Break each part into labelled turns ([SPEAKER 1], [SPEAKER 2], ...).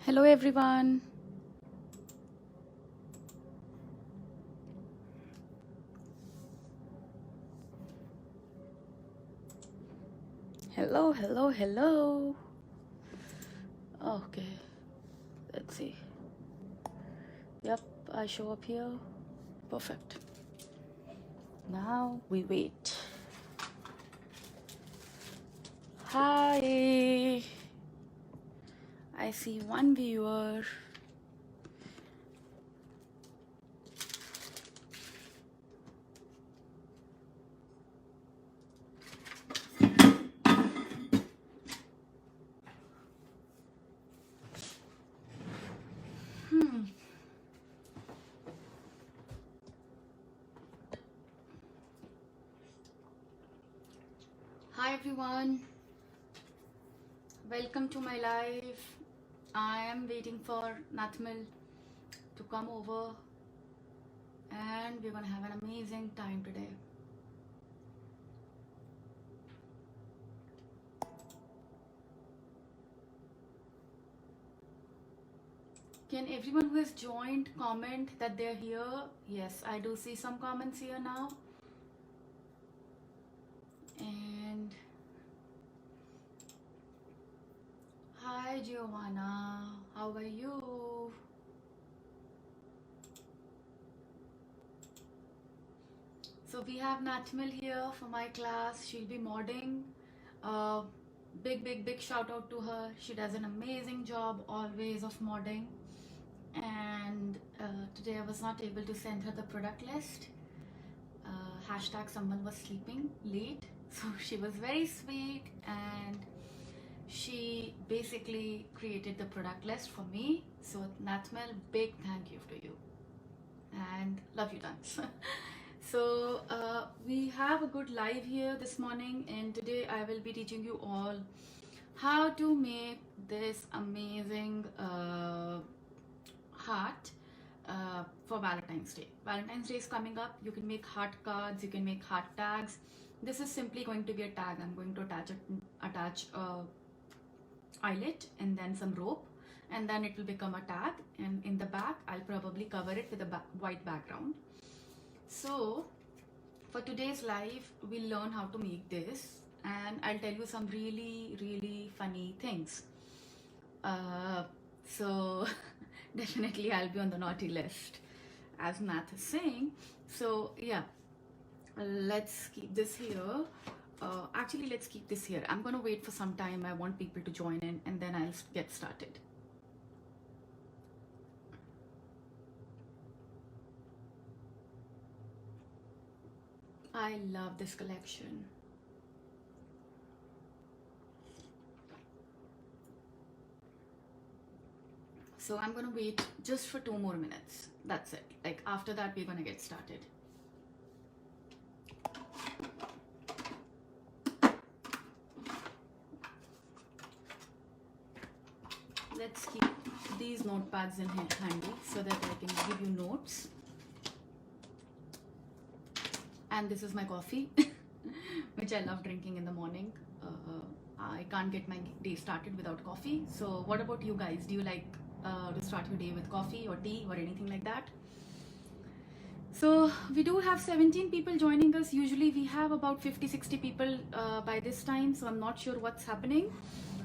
[SPEAKER 1] Hello everyone. Hello. Okay, let's see. Yep, I show up here. Perfect. Now we wait. Hi. I see one viewer. Hi everyone. Welcome to my live. I am waiting for Nathmil to come over and we're gonna have an amazing time today. Can everyone who has joined comment that they're here? Yes, I do see some comments here now. And hi Giovanna, how are you? So we have Natmil here for my class. She'll be modding. Big shout out to her. She does an amazing job always of modding. And today I was not able to send her the product list. Hashtag someone was sleeping late. So she was very sweet and she basically created the product list for me. So Natmel, big thank you to you and love you tons. So we have a good live here this morning and today I will be teaching you all how to make this amazing heart for Valentine's Day. Valentine's Day is coming up. You can make heart cards, you can make heart tags. This is simply going to be a tag. I'm going to attach a eyelet and then some rope and then it will become a tag, and in the back I'll probably cover it with a white background. So for today's live we'll learn how to make this and I'll tell you some really funny things. So definitely I'll be on the naughty list as Nath is saying. So yeah, let's keep this here. Actually, let's keep this here. I'm gonna wait for some time. I want people to join in and then I'll get started. I love this collection. So I'm gonna wait just for 2 more minutes. That's it. Like after that, we're gonna get started. Let's keep these notepads in handy so that I can give you notes. And this is my coffee, which I love drinking in the morning. I can't get my day started without coffee. So what about you guys? Do you like to start your day with coffee or tea or anything like that? So we do have 17 people joining us. Usually we have about 50-60 people by this time. So I'm not sure what's happening.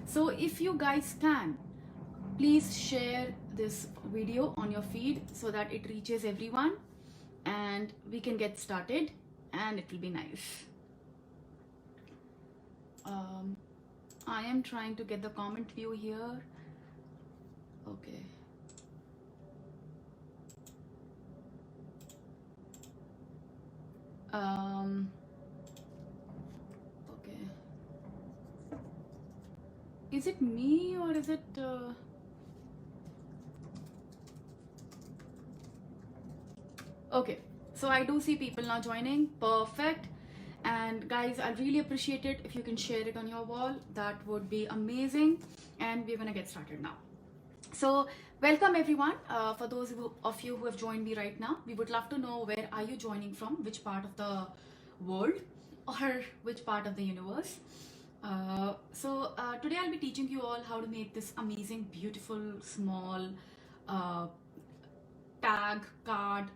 [SPEAKER 1] So if you guys can, please share this video on your feed so that it reaches everyone and we can get started and it will be nice. I am trying to get the comment view here. Okay. Okay. Is it me or is it... Okay, so I do see people now joining. Perfect. And guys, I really appreciate it if you can share it on your wall. That would be amazing. And we're gonna get started now. So welcome everyone. For those of you who have joined me right now, we would love to know where are you joining from, which part of the world or which part of the universe. Today I'll be teaching you all how to make this amazing, beautiful, small uh, tag, card,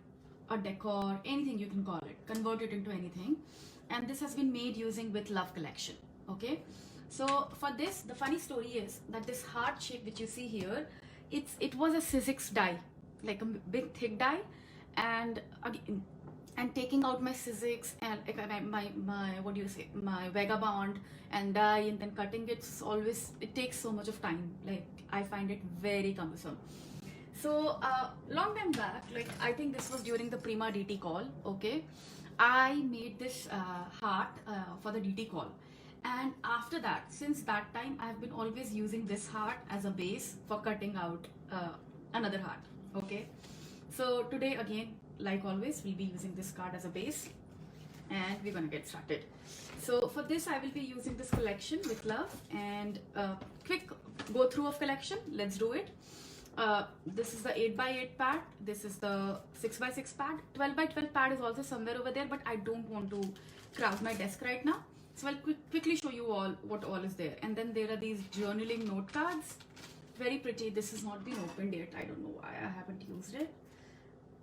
[SPEAKER 1] a decor, anything you can call it. Convert it into anything. And this has been made using With Love collection. Okay. So for this, the funny story is that this heart shape which you see here, it was a Sizzix die, like a big thick die, and again, and taking out my Sizzix and like my what do you say, my Vagabond and die and then cutting it's always, it takes so much of time. Like I find it very cumbersome. So long time back, like I think this was during the Prima DT call. Okay, I made this heart for the DT call, and after that, since that time, I've been always using this heart as a base for cutting out another heart. Okay, so today again, like always, we'll be using this card as a base, and we're gonna get started. So for this, I will be using this collection With Love, and quick go through of collection. Let's do it. This is the 8x8 pad, this is the 6x6 pad, 12x12 pad is also somewhere over there, but I don't want to crowd my desk right now, so I'll quickly show you all what all is there. And then there are these journaling note cards, very pretty. This has not been opened yet, I don't know why I haven't used it,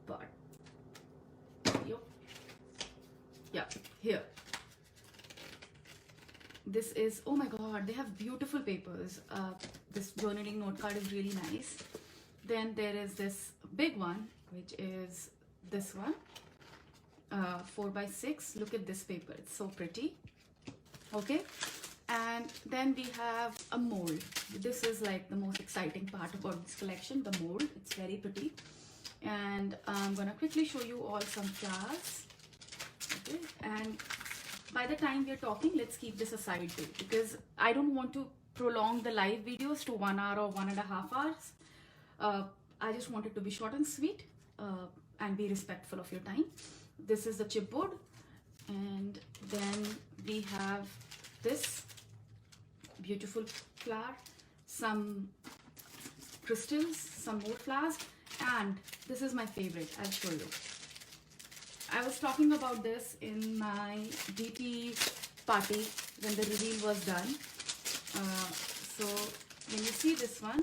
[SPEAKER 1] but yeah, here. This is, oh my god, they have beautiful papers. This journaling note card is really nice. Then there is this big one, which is this one, 4x6. Look at this paper, it's so pretty. Okay, and then we have a mold. This is like the most exciting part about this collection, the mold. It's very pretty. And I'm gonna quickly show you all some flowers. Okay, and by the time we're talking, let's keep this aside too, because I don't want to prolong the live videos to 1 hour or 1.5 hours. I just want it to be short and sweet and be respectful of your time. This is the chipboard, and then we have this beautiful flower, some crystals, some more flowers, and this is my favorite. I'll show you. I was talking about this in my DT party when the reveal was done. So when you see this one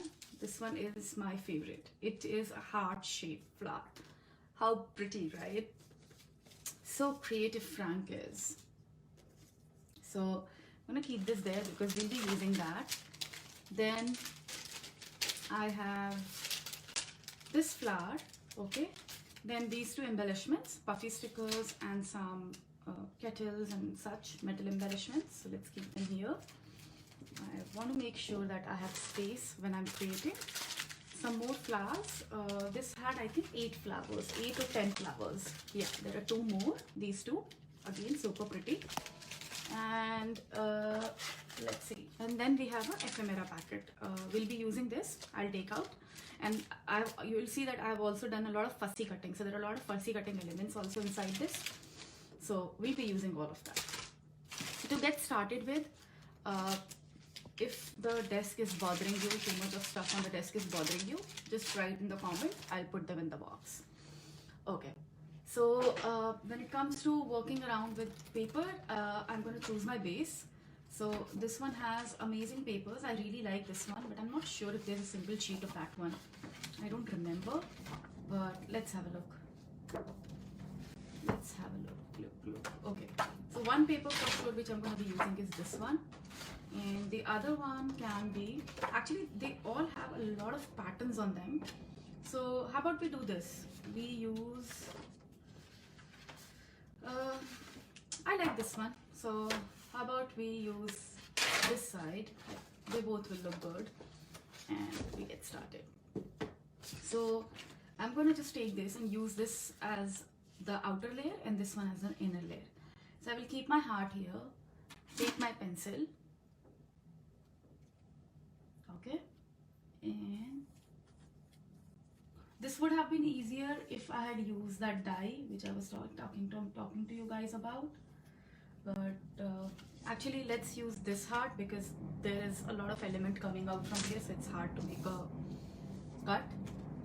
[SPEAKER 1] is my favorite. It is a heart-shaped flower. How pretty, right? So creative Frank is. So I'm gonna keep this there because we'll be using that. Then I have this flower, okay? Then these two embellishments, puffy stickers and some kettles and such metal embellishments. So let's keep them here. I want to make sure that I have space when I'm creating. Some more flowers. This had, I think, 8 flowers, 8 or 10 flowers. Yeah, there are 2 more. These two, again, super pretty. And let's see. And then we have an ephemera packet. We'll be using this. I'll take out. And you will see that I've also done a lot of fussy cutting. So there are a lot of fussy cutting elements also inside this. So we'll be using all of that. So to get started with, if the desk is bothering you, too much of stuff on the desk is bothering you, just write in the comment. I'll put them in the box. Okay. So when it comes to working around with paper, I'm going to choose my base. So this one has amazing papers. I really like this one, but I'm not sure if there's a single sheet of that one. I don't remember, but let's have a look. Let's have a look. Okay. So one paper for sure which I'm going to be using is this one. And the other one can be, actually they all have a lot of patterns on them. So how about we do this? We use, I like this one. So how about we use this side? They both will look good. And we get started. So I'm going to just take this and use this as the outer layer and this one as an inner layer. So I will keep my heart here, take my pencil, okay, and this would have been easier if I had used that die which I was talking to you guys about, but actually let's use this heart because there is a lot of element coming out from here, so it's hard to make a cut,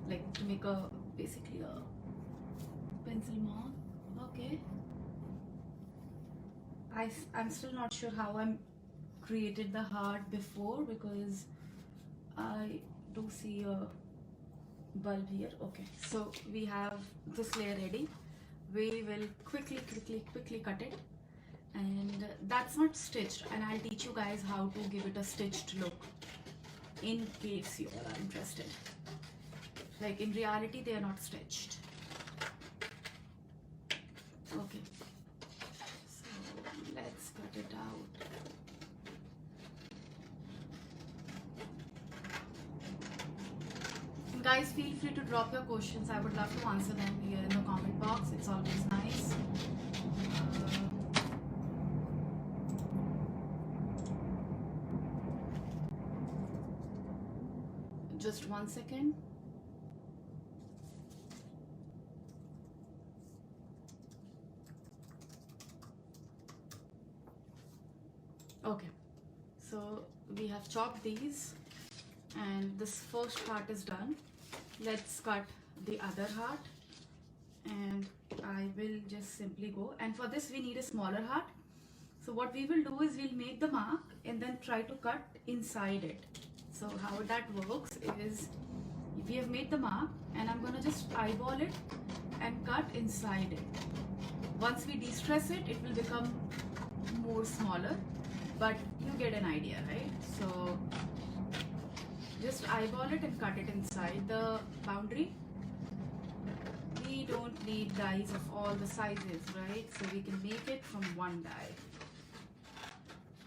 [SPEAKER 1] like to make a basically a pencil mark. Okay, I'm still not sure how I'm created the heart before, because I do see a bulb here. Okay, so we have this layer ready. We will quickly cut it, and that's not stitched, and I'll teach you guys how to give it a stitched look in case you are interested. Like in reality they are not stitched. Okay, so let's cut it out. Guys, feel free to drop your questions. I would love to answer them here in the comment box. It's always nice. Just 1 second. Okay, so we have chopped these, and this first part is done. Let's cut the other heart, and I will just simply go, and for this we need a smaller heart. So what we will do is we'll make the mark and then try to cut inside it. So how that works is, we have made the mark and I'm gonna just eyeball it and cut inside it. Once we de-stress it, it will become more smaller, but you get an idea, right? So just eyeball it and cut it inside the boundary. We don't need dies of all the sizes, right? So we can make it from one die.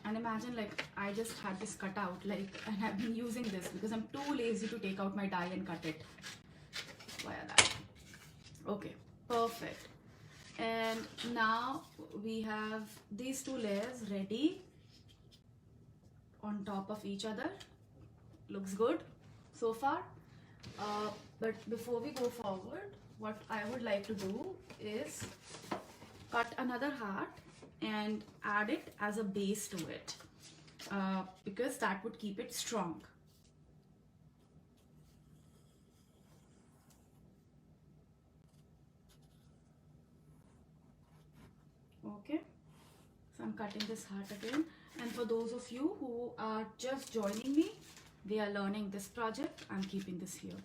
[SPEAKER 1] And imagine, like, I just had this cut out, like, and I've been using this because I'm too lazy to take out my die and cut it via that. Okay, perfect. And now we have these two layers ready on top of each other. Looks good so far. But before we go forward, what I would like to do is cut another heart and add it as a base to it, because that would keep it strong. Okay, so I'm cutting this heart again, and for those of you who are just joining me, we are learning this project, I'm keeping this here.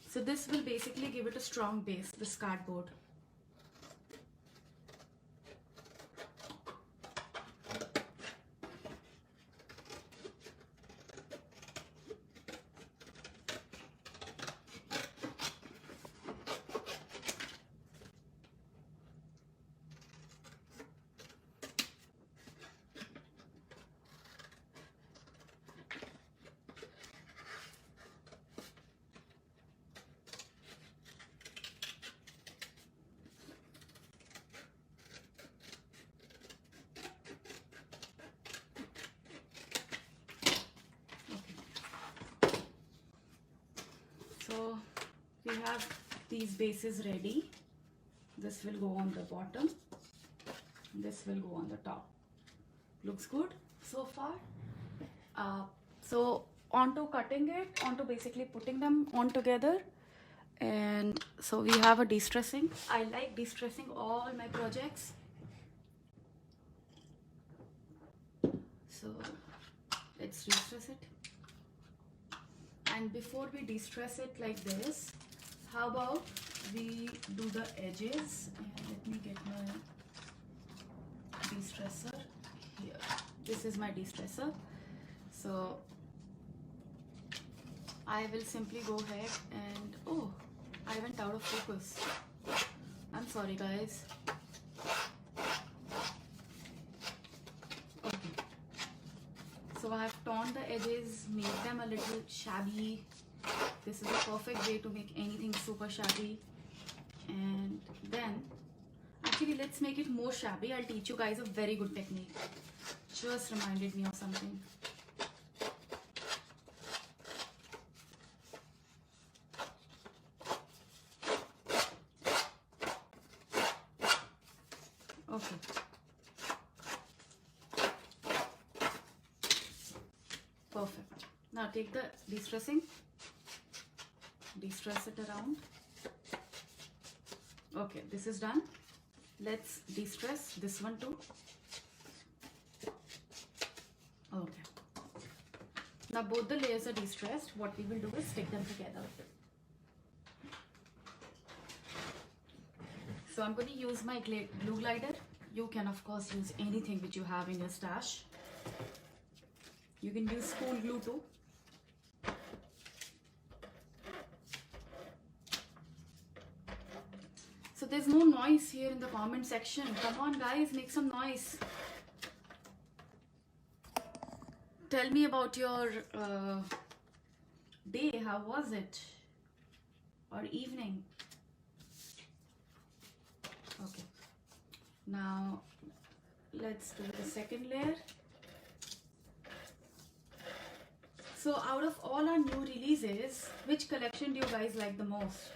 [SPEAKER 1] So this will basically give it a strong base, this cardboard. So we have these bases ready. This will go on the bottom, this will go on the top. Looks good so far. So onto cutting it, onto basically putting them on together. And so we have a de-stressing. I like de-stressing all my projects. So let's de-stress it. And before we de-stress it like this, how about we do the edges? And let me get my de-stressor here. This is my de-stressor. So I will simply go ahead and, oh, I went out of focus. I'm sorry guys. Okay. So I have torn the edges, made them a little shabby. This is a perfect way to make anything super shabby. And then, actually let's make it more shabby. I'll teach you guys a very good technique. Just reminded me of something. Okay. Perfect. Now take the de-stressing, de-stress it around. Okay, this is done. Let's de-stress this one too. Now both the layers are de-stressed. What we will do is stick them together. So I'm going to use my glue glider. You can of course use anything which you have in your stash. You can use spool glue too. So there's no noise here in the comment section. Come on guys, make some noise. Tell me about your day. How was it? Or evening? Okay. Now let's do the second layer. So out of all our new releases, which collection do you guys like the most?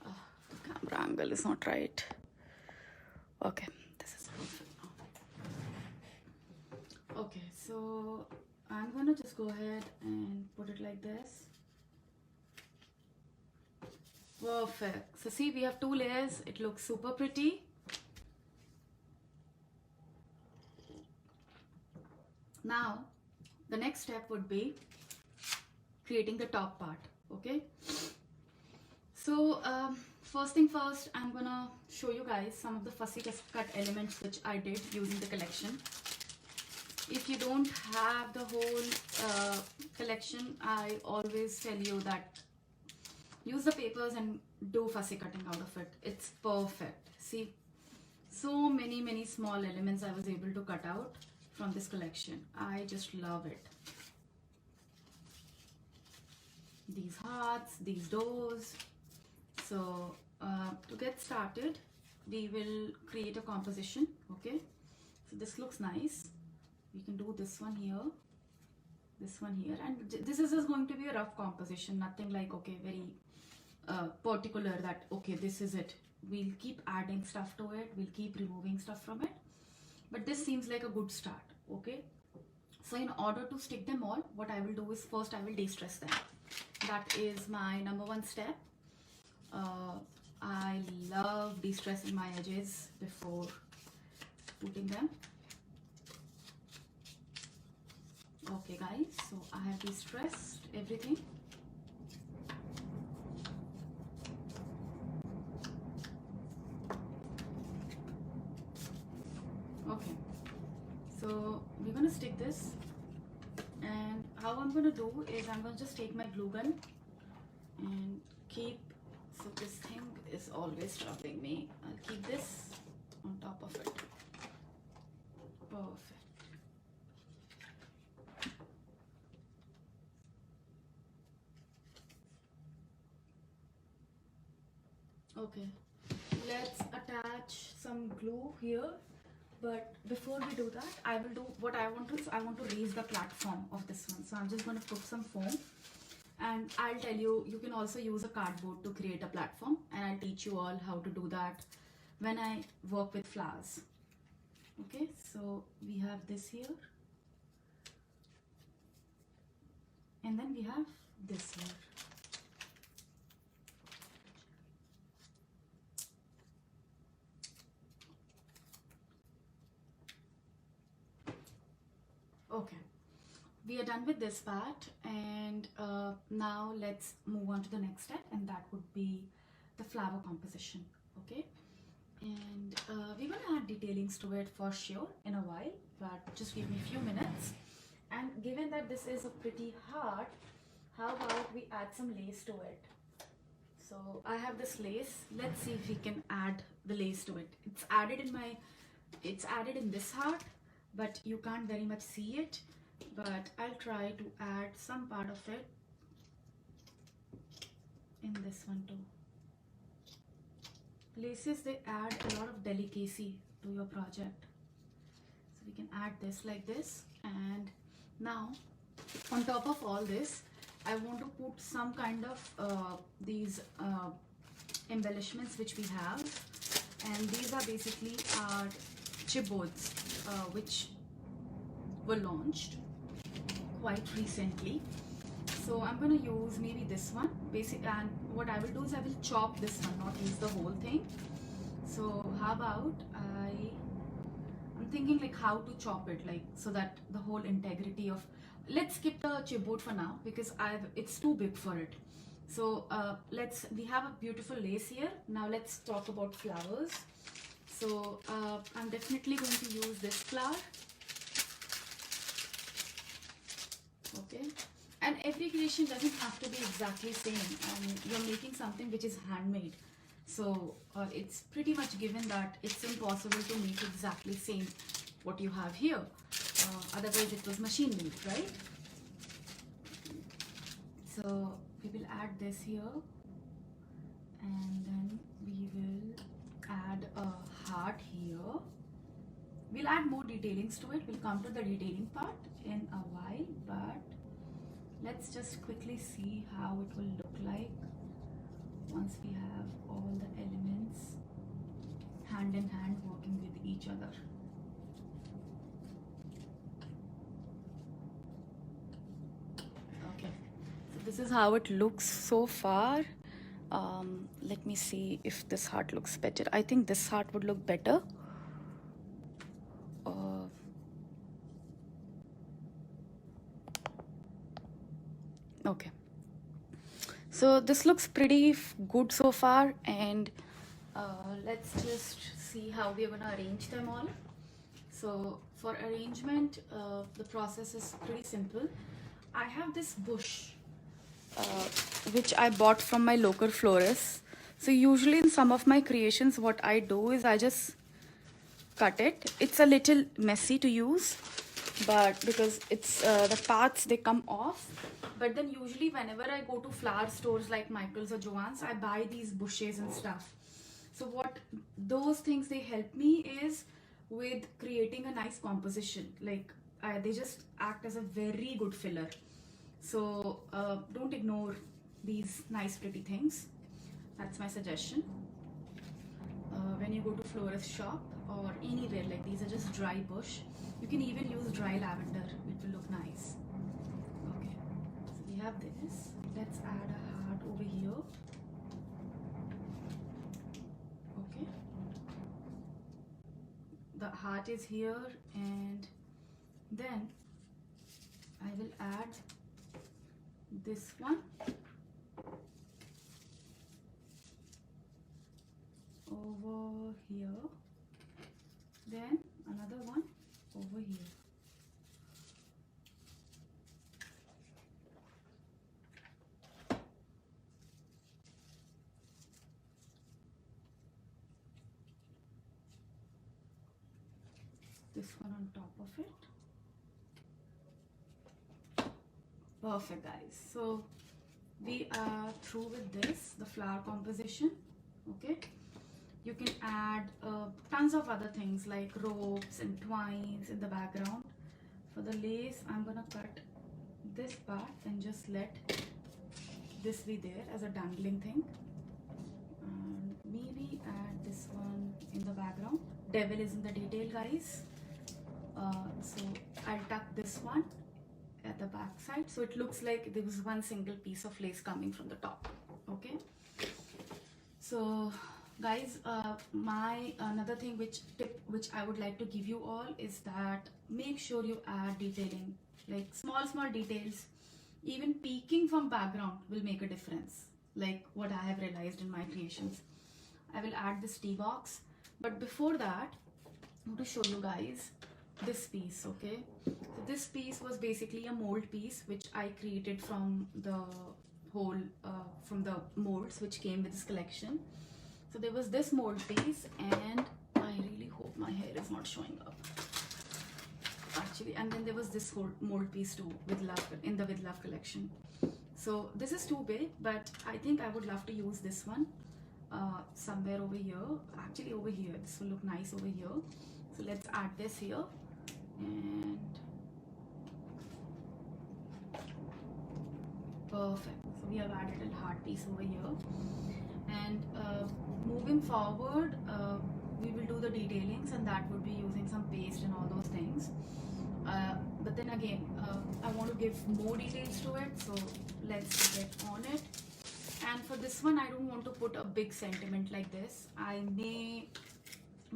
[SPEAKER 1] The camera angle is not right. Okay, this is perfect now. Okay, so I'm gonna just go ahead and put it like this. Perfect. So see, we have 2 layers. It looks super pretty. Now, the next step would be creating the top part. Okay. So first thing first, I'm gonna show you guys some of the fussy cut elements which I did using the collection. If you don't have the whole collection, I always tell you that use the papers and do fussy cutting out of it. It's perfect. See, so many small elements I was able to cut out from this collection. I just love it. These hearts, these doors. So to get started, we will create a composition. Okay, so this looks nice. We can do this one here, and this is just going to be a rough composition, nothing like okay very particular that okay this is it. We'll keep adding stuff to it, we'll keep removing stuff from it, but this seems like a good start. Okay, so in order to stick them all, what I will do is first I will de-stress them. That is my number 1 step. I love de-stressing my edges before putting them. Okay guys, so I have de-stressed everything. Okay, so we're gonna stick this, and how I'm gonna do is I'm gonna just take my glue gun and keep, so this thing is always troubling me. I'll keep this on top of it. Perfect. Okay, let's attach some glue here, but before we do that, I will do what I want to is I want to raise the platform of this one. So I'm just going to put some foam, and I'll tell you, you can also use a cardboard to create a platform, and I'll teach you all how to do that when I work with flowers. Okay, so we have this here, and then we have this here. Okay, we are done with this part, and now let's move on to the next step, and that would be the flower composition. Okay, and we're gonna add detailings to it for sure in a while, but just give me a few minutes. And given that this is a pretty heart, how about we add some lace to it? So I have this lace. Let's see if we can add the lace to it. It's added in this heart, but you can't very much see it, but I'll try to add some part of it in this one too. Laces, they add a lot of delicacy to your project. So we can add this like this, and now on top of all this, I want to put some kind of these embellishments which we have, and these are basically our chipboards which were launched quite recently. So I'm going to use maybe this one and what I will do is I will chop this one, not use the whole thing. So how about I'm I'm thinking like how to chop it, like so that the whole integrity of, let's skip the chipboard for now because it's too big for it. So we have a beautiful lace here. Now let's talk about flowers. So I'm definitely going to use this flower. Okay, and every creation doesn't have to be exactly same, and you're making something which is handmade, so it's pretty much given that it's impossible to make exactly same what you have here, otherwise it was machine made, right? So we will add this here, and then we will add a heart here. We'll add more detailings to it. We'll come to the detailing part in a while, but let's just quickly see how it will look like once we have all the elements hand in hand working with each other. Okay, so this is how it looks so far. Let me see if this heart looks better. I think this heart would look better. Okay, so this looks pretty good so far, and let's just see how we're gonna arrange them all. So for arrangement, the process is pretty simple. I have this bush which I bought from my local florist. So usually in some of my creations, what I do is I just cut it. It's a little messy to use, but because it's the parts, they come off. But then usually whenever I go to flower stores like Michael's or Joann's, I buy these bushes and stuff. So what those things they help me is with creating a nice composition. Like they just act as a very good filler. So don't ignore these nice pretty things. That's my suggestion. When you go to florist shop or anywhere, like these are just dry bush. You can even use dry lavender. It will look nice. Okay, so we have this. Let's add a heart over here. Okay, the heart is here, and then I will add this one over here, then another one over here. This one on top of it. Perfect, guys. So we are through with this, the flower composition. Okay, you can add tons of other things like ropes and twines in the background. For the lace, I'm gonna cut this part and just let this be there as a dangling thing, and maybe add this one in the background. Devil is in the detail, guys. So I'll tuck this one at the back side, so it looks like there was one single piece of lace coming from the top. Okay, so guys, my another thing which I would like to give you all is that make sure you add detailing, like small details. Even peeking from background will make a difference, like what I have realized in my creations. I will add this tea box, but before that I want to show you guys this piece. Okay, so this piece was basically a mold piece which I created from the whole from the molds which came with this collection. So there was this mold piece, and I really hope my hair is not showing up actually, and then there was this whole mold piece too with love in the With Love collection. So this is too big, but I think I would love to use this one somewhere over here. Actually over here, this will look nice over here. So let's add this here, and perfect. So we have added a heart piece over here, and moving forward we will do the detailings, and that would be using some paste and all those things. But then again, I want to give more details to it, so let's get on it. And for this one, I don't want to put a big sentiment like this. I may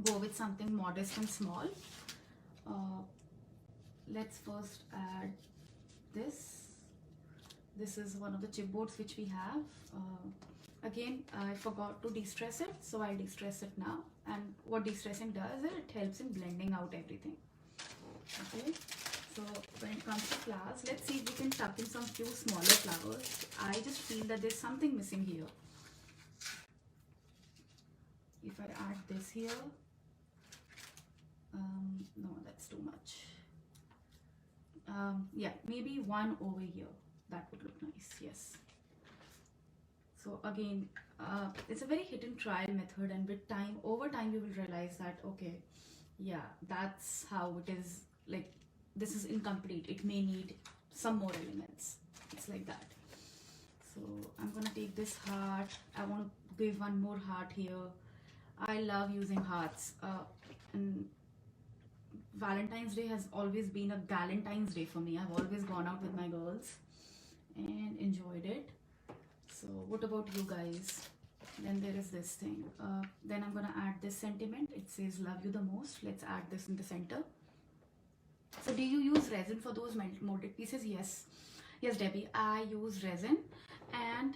[SPEAKER 1] go with something modest and small. let's first add this. This is one of the chipboards which we have. Again, I forgot to de-stress it, so I'll de-stress it now. And what de-stressing does is it helps in blending out everything. Okay, so when it comes to flowers, let's see if we can tuck in some few smaller flowers. I just feel that there's something missing here. If I add this here, no, that's too much. Yeah, maybe one over here. That would look nice. Yes. So again, it's a very hit and trial method, and with time, over time, you will realize that okay, yeah, that's how it is. Like, this is incomplete. It may need some more elements. It's like that. So I'm gonna take this heart. I want to give one more heart here. I love using hearts. And Valentine's Day has always been a Galentine's Day for me. I've always gone out with my girls and enjoyed it. So what about you guys? Then there is this thing. Then I'm gonna add this sentiment. It says love you the most. Let's add this in the center. So do you use resin for those molded pieces? Yes. Yes, Debbie, I use resin. And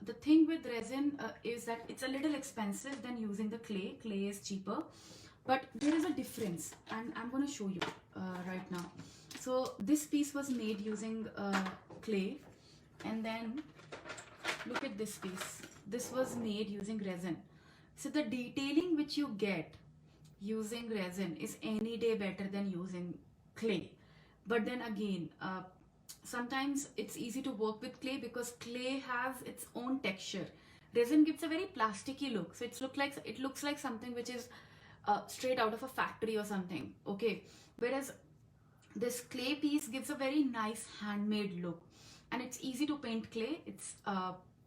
[SPEAKER 1] the thing with resin is that it's a little expensive than using the clay. Clay is cheaper. But there is a difference, and I'm going to show you right now. So this piece was made using clay, and then look at this piece. This was made using resin. So the detailing which you get using resin is any day better than using clay. But then again, sometimes it's easy to work with clay because clay has its own texture. Resin gives a very plasticky look, so it looks like something which is straight out of a factory or something. Okay, whereas this clay piece gives a very nice handmade look, and it's easy to paint clay. It's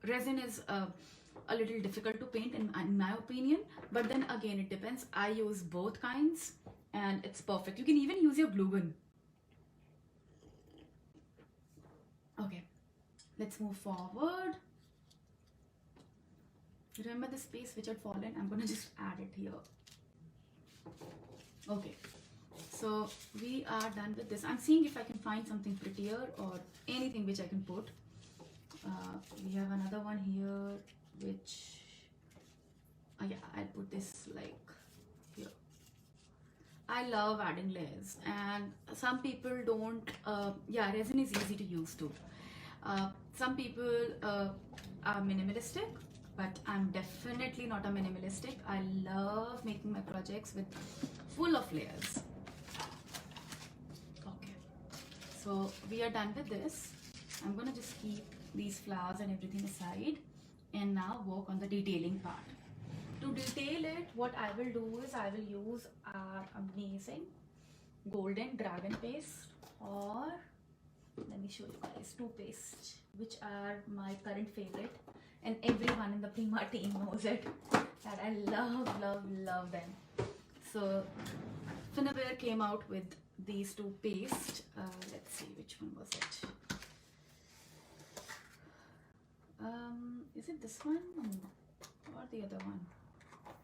[SPEAKER 1] resin is a little difficult to paint in my opinion, but then again it depends. I use both kinds and it's perfect. You can even use your glue gun. Okay, let's move forward. Remember the space which had fallen? I'm gonna just add it here. Okay, so we are done with this. I'm seeing if I can find something prettier or anything which I can put. We have another one here which, yeah, I'll put this like here. I love adding layers, and some people don't. Yeah, resin is easy to use too. Some people are minimalistic, but I'm definitely not a minimalistic. I love making my projects with full of layers. Okay, so we are done with this. I'm gonna just keep these flowers and everything aside and now work on the detailing part. To detail it, what I will do is I will use our amazing golden dragon paste, or let me show you guys, two paste, which are my current favorite, and everyone in the Prima team knows it, that I love them. So Finnabear came out with these two paste. Let's see, which one was it? Is it this one or the other one?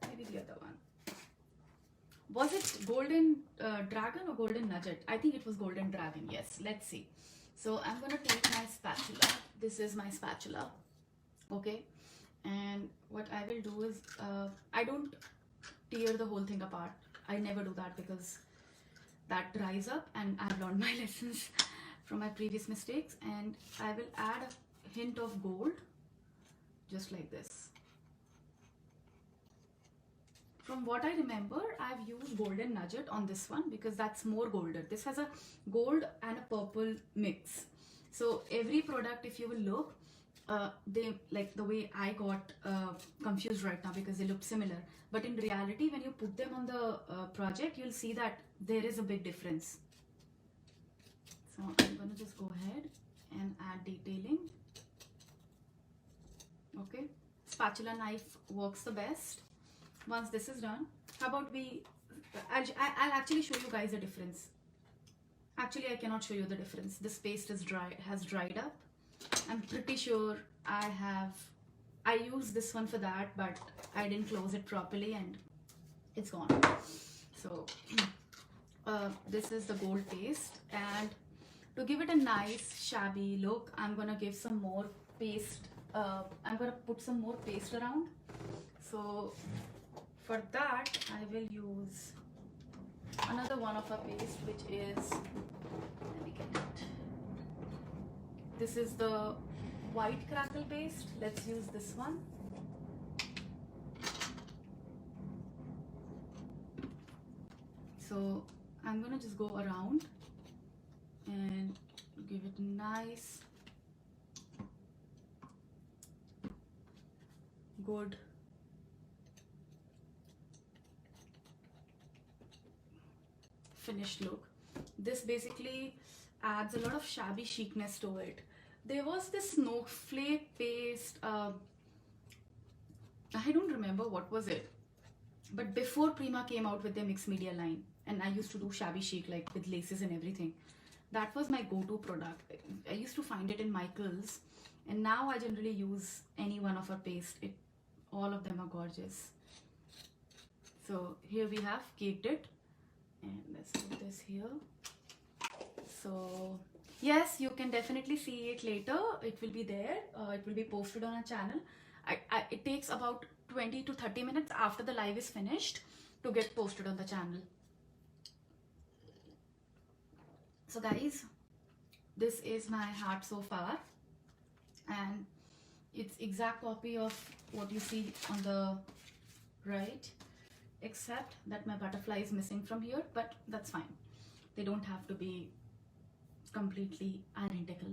[SPEAKER 1] Maybe the other one. Was it golden dragon or golden nugget? I think it was golden dragon. Yes, let's see. So I'm gonna take my spatula. This is my spatula. Okay, and what I will do is I don't tear the whole thing apart. I never do that because that dries up, and I've learned my lessons from my previous mistakes. And I will add a hint of gold, just like this. From what I remember, I've used golden nugget on this one because that's more golden. This has a gold and a purple mix. So every product, if you will look, they, like the way I got confused right now because they look similar, but in reality when you put them on the project, you'll see that there is a big difference. So I'm gonna just go ahead and add detailing. Okay, spatula knife works the best. Once this is done, how about I'll actually show you guys the difference. Actually, I cannot show you the difference. This paste is has dried up. I'm pretty sure I used this one for that, but I didn't close it properly and it's gone. So This is the gold paste, and to give it a nice shabby look, I'm gonna give some more paste. I'm gonna put some more paste around. So for that, I will use another one of our paste, which is, let me get it. This is the white crackle paste. Let's use this one. So I'm gonna just go around and give it nice, good finished look. This basically adds a lot of shabby chicness to it. There was this snowflake paste, I don't remember what was it, but before Prima came out with their mixed media line, and I used to do shabby chic like with laces and everything, that was my go-to product. I used to find it in Michael's, and now I generally use any one of our paste. All of them are gorgeous. So here we have caked it, and let's put this here. So yes, you can definitely see it later. It will be there. It will be posted on our channel. It takes about 20 to 30 minutes after the live is finished to get posted on the channel. So guys, this is my hat so far, and it's exact copy of what you see on the right, except that my butterfly is missing from here, but that's fine. They don't have to be completely identical.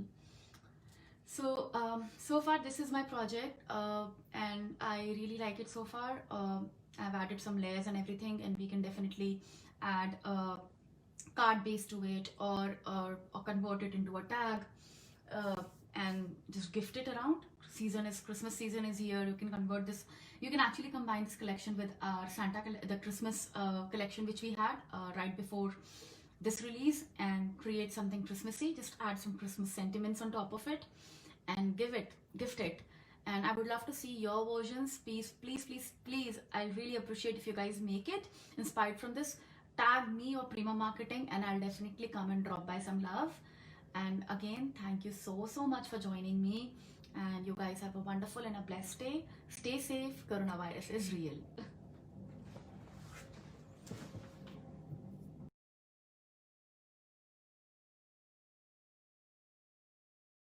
[SPEAKER 1] So so far this is my project, and I really like it so far. I've added some layers and everything, and we can definitely add a card base to it, or convert it into a tag, and just gift it around. Christmas season is here. You can convert this. You can actually combine this collection with our the Christmas collection which we had right before this release, and create something Christmassy. Just add some Christmas sentiments on top of it, and gift it. And I would love to see your versions. Please, please, please, please, I really appreciate if you guys make it inspired from this. Tag me or Prima Marketing, and I'll definitely come and drop by some love. And again, thank you so much for joining me, and you guys have a wonderful and a blessed day. Stay safe. Coronavirus is real.